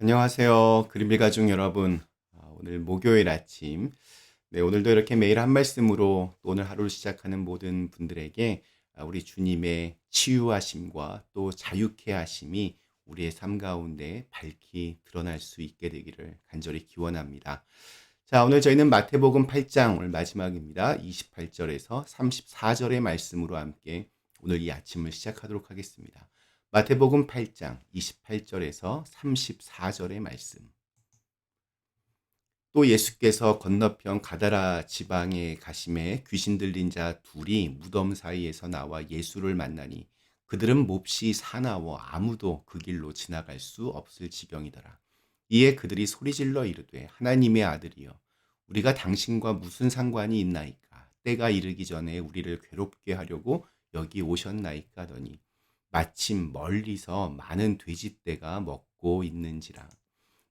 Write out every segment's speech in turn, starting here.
안녕하세요. 그림빌 가족 여러분. 오늘 목요일 아침. 네, 오늘도 이렇게 매일 한 말씀으로 또 오늘 하루를 시작하는 모든 분들에게 우리 주님의 치유하심과 또 자유케 하심이 우리의 삶 가운데 밝히 드러날 수 있게 되기를 간절히 기원합니다. 자, 오늘 저희는 마태복음 8장 오늘 마지막입니다. 28절에서 34절의 말씀으로 함께 오늘 이 아침을 시작하도록 하겠습니다. 마태복음 8장 28절에서 34절의 말씀. 또 예수께서 건너편 가다라 지방에 가심에 귀신 들린 자 둘이 무덤 사이에서 나와 예수를 만나니 그들은 몹시 사나워 아무도 그 길로 지나갈 수 없을 지경이더라. 이에 그들이 소리질러 이르되 하나님의 아들이여 우리가 당신과 무슨 상관이 있나이까 때가 이르기 전에 우리를 괴롭게 하려고 여기 오셨나이까 하더니 마침 멀리서 많은 돼지떼가 먹고 있는지라.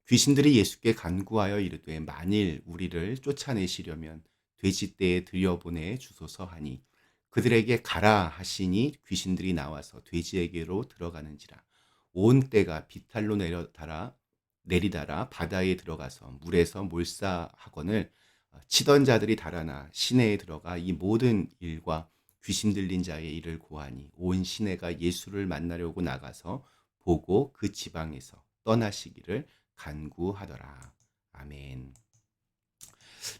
귀신들이 예수께 간구하여 이르되 만일 우리를 쫓아내시려면 돼지떼에 들여보내 주소서 하니 그들에게 가라 하시니 귀신들이 나와서 돼지에게로 들어가는지라. 온 떼가 비탈로 내리다라 바다에 들어가서 물에서 몰사하거늘 치던 자들이 달아나 시내에 들어가 이 모든 일과 귀신 들린 자의 일을 고하니 온 시내가 예수를 만나려고 나가서 보고 그 지방에서 떠나시기를 간구하더라. 아멘.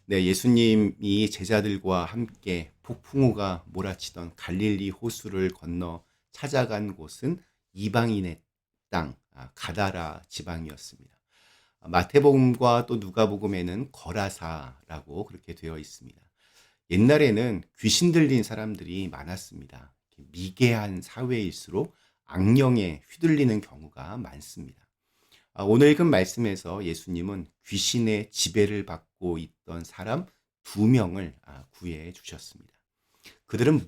네, 예수님이 제자들과 함께 폭풍우가 몰아치던 갈릴리 호수를 건너 찾아간 곳은 이방인의 땅, 가다라 지방이었습니다. 마태복음과 또 누가복음에는 거라사라고 그렇게 되어 있습니다. 옛날에는 귀신 들린 사람들이 많았습니다. 미개한 사회일수록 악령에 휘둘리는 경우가 많습니다. 오늘 읽은 말씀에서 예수님은 귀신의 지배를 받고 있던 사람 2명을 구해 주셨습니다. 그들은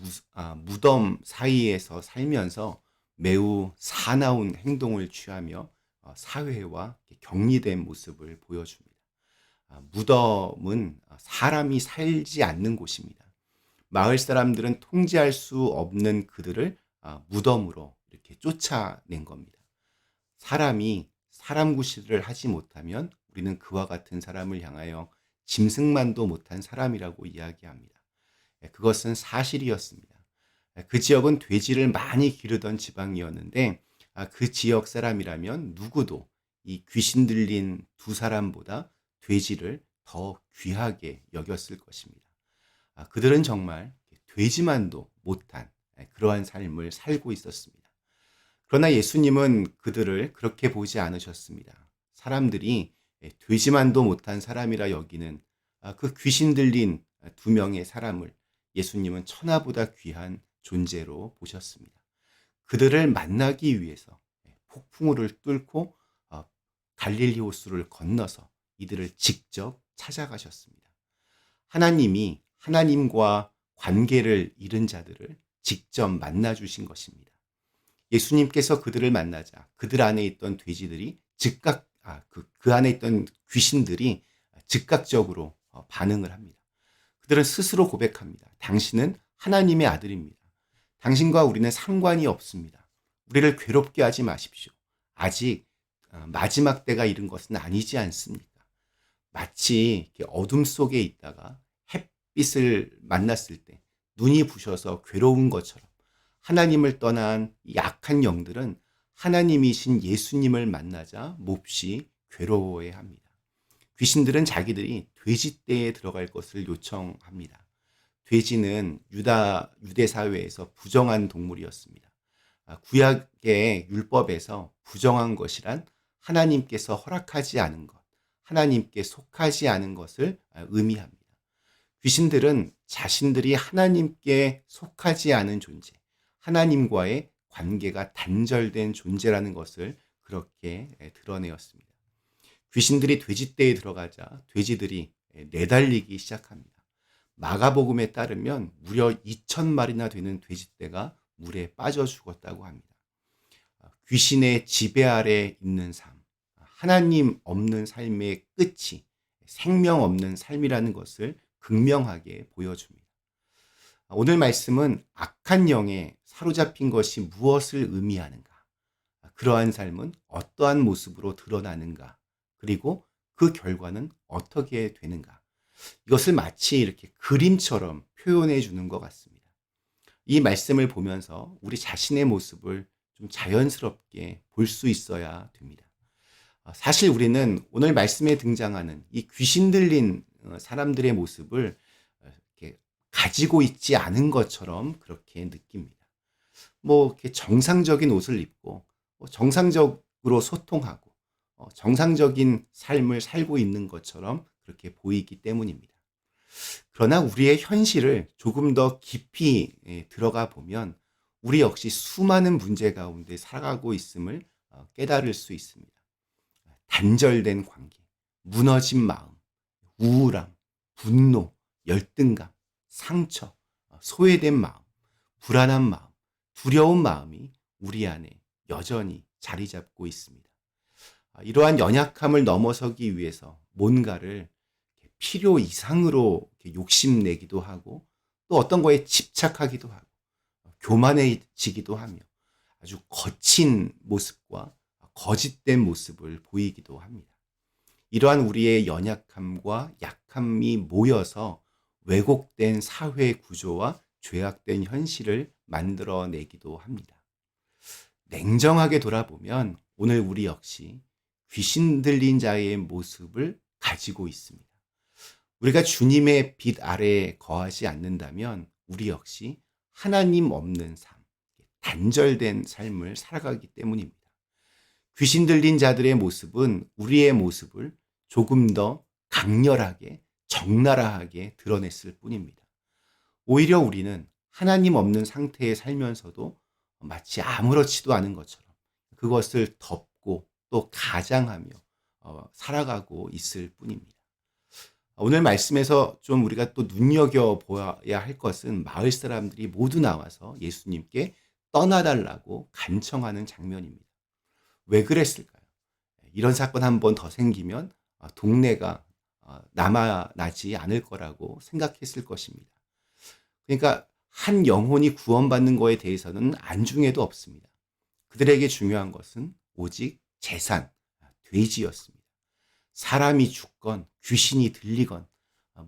무덤 사이에서 살면서 매우 사나운 행동을 취하며 사회와 격리된 모습을 보여줍니다. 무덤은 사람이 살지 않는 곳입니다. 마을 사람들은 통제할 수 없는 그들을 무덤으로 이렇게 쫓아낸 겁니다. 사람이 사람 구실을 하지 못하면 우리는 그와 같은 사람을 향하여 짐승만도 못한 사람이라고 이야기합니다. 그것은 사실이었습니다. 그 지역은 돼지를 많이 기르던 지방이었는데 그 지역 사람이라면 누구도 이 귀신 들린 2사람보다 돼지를 더 귀하게 여겼을 것입니다. 그들은 정말 돼지만도 못한 그러한 삶을 살고 있었습니다. 그러나 예수님은 그들을 그렇게 보지 않으셨습니다. 사람들이 돼지만도 못한 사람이라 여기는 그 귀신 들린 2명의 사람을 예수님은 천하보다 귀한 존재로 보셨습니다. 그들을 만나기 위해서 폭풍우를 뚫고 갈릴리 호수를 건너서 이들을 직접 찾아가셨습니다. 하나님이 하나님과 관계를 잃은 자들을 직접 만나 주신 것입니다. 예수님께서 그들을 만나자 그들 안에 있던 돼지들이 그 안에 있던 귀신들이 즉각적으로 반응을 합니다. 그들은 스스로 고백합니다. 당신은 하나님의 아들입니다. 당신과 우리는 상관이 없습니다. 우리를 괴롭게 하지 마십시오. 아직 마지막 때가 이른 것은 아니지 않습니까? 마치 어둠 속에 있다가 햇빛을 만났을 때 눈이 부셔서 괴로운 것처럼 하나님을 떠난 약한 영들은 하나님이신 예수님을 만나자 몹시 괴로워해합니다. 귀신들은 자기들이 돼지떼에 들어갈 것을 요청합니다. 돼지는 유대 사회에서 부정한 동물이었습니다. 구약의 율법에서 부정한 것이란 하나님께서 허락하지 않은 것, 하나님께 속하지 않은 것을 의미합니다. 귀신들은 자신들이 하나님께 속하지 않은 존재, 하나님과의 관계가 단절된 존재라는 것을 그렇게 드러내었습니다. 귀신들이 돼지떼에 들어가자 돼지들이 내달리기 시작합니다. 마가복음에 따르면 무려 2,000마리나 되는 돼지떼가 물에 빠져 죽었다고 합니다. 귀신의 지배 아래 있는 삶, 하나님 없는 삶의 끝이 생명 없는 삶이라는 것을 극명하게 보여줍니다. 오늘 말씀은 악한 영에 사로잡힌 것이 무엇을 의미하는가? 그러한 삶은 어떠한 모습으로 드러나는가? 그리고 그 결과는 어떻게 되는가? 이것을 마치 이렇게 그림처럼 표현해 주는 것 같습니다. 이 말씀을 보면서 우리 자신의 모습을 좀 자연스럽게 볼 수 있어야 됩니다. 사실 우리는 오늘 말씀에 등장하는 이 귀신 들린 사람들의 모습을 이렇게 가지고 있지 않은 것처럼 그렇게 느낍니다. 뭐 이렇게 정상적인 옷을 입고 정상적으로 소통하고 정상적인 삶을 살고 있는 것처럼 그렇게 보이기 때문입니다. 그러나 우리의 현실을 조금 더 깊이 들어가 보면 우리 역시 수많은 문제 가운데 살아가고 있음을 깨달을 수 있습니다. 단절된 관계, 무너진 마음, 우울함, 분노, 열등감, 상처, 소외된 마음, 불안한 마음, 두려운 마음이 우리 안에 여전히 자리 잡고 있습니다. 이러한 연약함을 넘어서기 위해서 뭔가를 필요 이상으로 욕심내기도 하고 또 어떤 거에 집착하기도 하고 교만해지기도 하며 아주 거친 모습과 거짓된 모습을 보이기도 합니다. 이러한 우리의 연약함과 약함이 모여서 왜곡된 사회 구조와 죄악된 현실을 만들어내기도 합니다. 냉정하게 돌아보면 오늘 우리 역시 귀신 들린 자의 모습을 가지고 있습니다. 우리가 주님의 빛 아래에 거하지 않는다면 우리 역시 하나님 없는 삶, 단절된 삶을 살아가기 때문입니다. 귀신 들린 자들의 모습은 우리의 모습을 조금 더 강렬하게, 적나라하게 드러냈을 뿐입니다. 오히려 우리는 하나님 없는 상태에 살면서도 마치 아무렇지도 않은 것처럼 그것을 덮고 또 가장하며 살아가고 있을 뿐입니다. 오늘 말씀에서 좀 우리가 또 눈여겨보아야 할 것은 마을 사람들이 모두 나와서 예수님께 떠나달라고 간청하는 장면입니다. 왜 그랬을까요? 이런 사건 한 번 더 생기면 동네가 남아나지 않을 거라고 생각했을 것입니다. 그러니까 한 영혼이 구원받는 거에 대해서는 안중에도 없습니다. 그들에게 중요한 것은 오직 재산, 돼지였습니다. 사람이 죽건 귀신이 들리건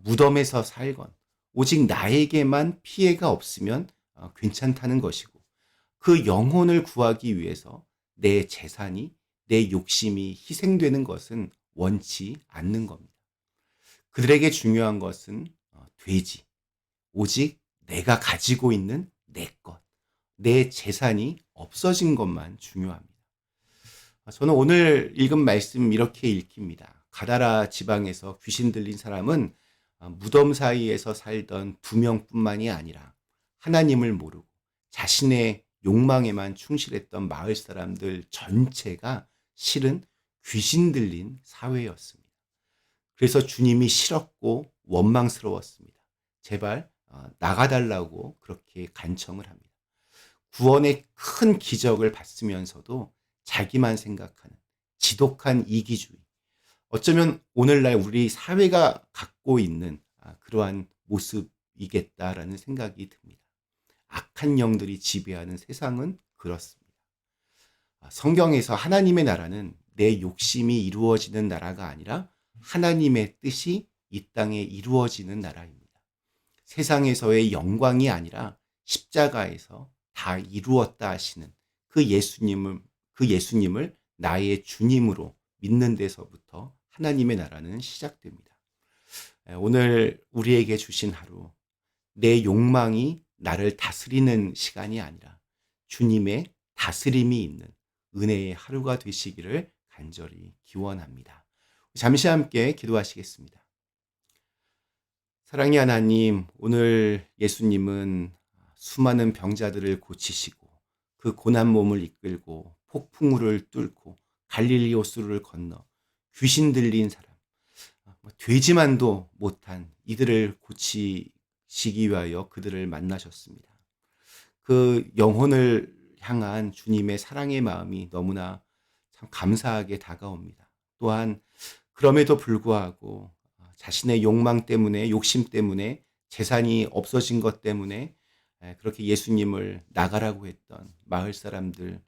무덤에서 살건 오직 나에게만 피해가 없으면 괜찮다는 것이고 그 영혼을 구하기 위해서 내 재산이 내 욕심이 희생되는 것은 원치 않는 겁니다. 그들에게 중요한 것은 돼지, 오직 내가 가지고 있는 내 것, 내 재산이 없어진 것만 중요합니다. 저는 오늘 읽은 말씀 이렇게 읽힙니다. 가다라 지방에서 귀신 들린 사람은 무덤 사이에서 살던 2명뿐만이 아니라 하나님을 모르고 자신의 욕망에만 충실했던 마을 사람들 전체가 실은 귀신 들린 사회였습니다. 그래서 주님이 싫었고 원망스러웠습니다. 제발 나가달라고 그렇게 간청을 합니다. 구원의 큰 기적을 봤으면서도 자기만 생각하는 지독한 이기주의. 어쩌면 오늘날 우리 사회가 갖고 있는 그러한 모습이겠다라는 생각이 듭니다. 악한 영들이 지배하는 세상은 그렇습니다. 성경에서 하나님의 나라는 내 욕심이 이루어지는 나라가 아니라 하나님의 뜻이 이 땅에 이루어지는 나라입니다. 세상에서의 영광이 아니라 십자가에서 다 이루었다 하시는 그 예수님을 나의 주님으로 믿는 데서부터 하나님의 나라는 시작됩니다. 오늘 우리에게 주신 하루, 내 욕망이 나를 다스리는 시간이 아니라 주님의 다스림이 있는 은혜의 하루가 되시기를 간절히 기원합니다. 잠시 함께 기도하시겠습니다. 사랑의 하나님, 오늘 예수님은 수많은 병자들을 고치시고 그 고난 몸을 이끌고 폭풍우를 뚫고 갈릴리 호수를 건너 귀신 들린 사람, 되지만도 못한 이들을 고치시기 위하여 그들을 만나셨습니다. 그 영혼을 향한 주님의 사랑의 마음이 너무나 참 감사하게 다가옵니다. 또한 그럼에도 불구하고 자신의 욕망 때문에 욕심 때문에 재산이 없어진 것 때문에 그렇게 예수님을 나가라고 했던 마을 사람들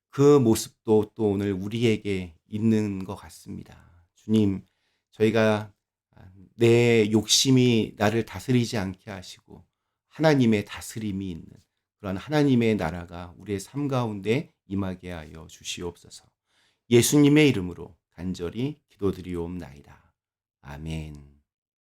그 모습도 또 오늘 우리에게 있는 것 같습니다. 주님, 저희가 내 욕심이 나를 다스리지 않게 하시고 하나님의 다스림이 있는 그런 하나님의 나라가 우리의 삶 가운데 임하게 하여 주시옵소서. 예수님의 이름으로 간절히 기도드리옵나이다. 아멘.